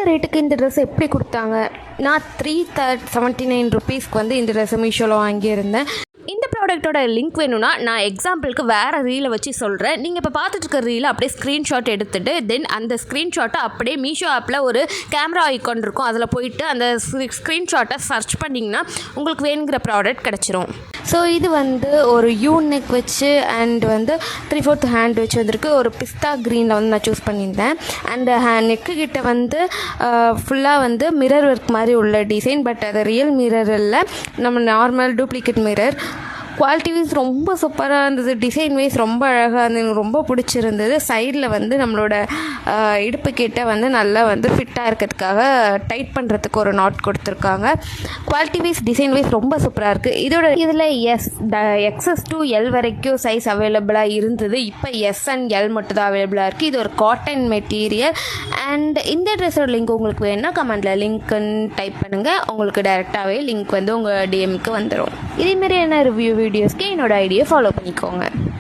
இந்த ரேட்டுக்கு இந்த ட்ரெஸ் எப்படி கொடுத்தாங்க? நான் 379 ருபீஸ்க்கு வந்து இந்த ட்ரெஸ்ஸை மீஷோவில் வாங்கியிருந்தேன். இந்த ப்ராடக்ட்டோட லிங்க் வேணும்னா நான் எக்ஸாம்பிளுக்கு வேறு ரீலை வச்சு சொல்கிறேன். நீங்கள் இப்போ பார்த்துட்டு இருக்க ரீலை அப்படியே ஸ்க்ரீன்ஷாட் எடுத்துகிட்டு தென் அந்த ஸ்க்ரீன்ஷாட்டை அப்படியே மீஷோ ஆப்பில் ஒரு கேமரா ஐக்கான் இருக்கும், அதில் போயிட்டு அந்த ஸ்க்ரீன்ஷாட்டை சர்ச் பண்ணிங்கன்னா உங்களுக்கு வேணுங்கிற ப்ராடக்ட் கிடச்சிரும். ஸோ இது வந்து ஒரு யூ நெக் வச்சு அண்ட் வந்து 3/4 ஹேண்ட் வச்சு வந்திருக்கு. ஒரு பிஸ்தா க்ரீனில் வந்து நான் சூஸ் பண்ணியிருந்தேன். அண்ட் நெக்கு கிட்ட வந்து ஃபுல்லாக வந்து மிரர் ஒர்க் மாதிரி உள்ள டிசைன், பட் அது ரியல் மிரர் இல்லை, நம்ம normal duplicate mirror. Quality wise ரொம்ப சூப்பராக இருந்தது, டிசைன் வைஸ் ரொம்ப அழகாக இருந்தது, எனக்கு ரொம்ப பிடிச்சிருந்தது. சைடில் வந்து நம்மளோட இடுப்பு கிட்ட வந்து நல்லா வந்து ஃபிட்டாக இருக்கிறதுக்காக டைட் பண்ணுறதுக்கு ஒரு நாட் கொடுத்துருக்காங்க. குவாலிட்டி வைஸ் டிசைன் வைஸ் ரொம்ப சூப்பராக இருக்குது. இதில் XS to L வரைக்கும் சைஸ் அவைலபிளாக இருந்தது. இப்போ S and L மட்டும் தான் அவைலபிளாக இருக்குது. இது ஒரு காட்டன் மெட்டீரியல். அண்ட் இந்த ட்ரெஸ்ஸோட லிங்க் உங்களுக்கு வேணும்னா கமெண்டில் லிங்க்குன்னு டைப் பண்ணுங்கள், உங்களுக்கு டைரெக்டாகவே லிங்க் வந்து உங்கள் டிஎம்க்கு வந்துடும். இதேமாரி என்ன ரிவ்யூ வீடியோஸ்க்கு என்னோட ஐடியை ஃபாலோ பண்ணிக்கோங்க.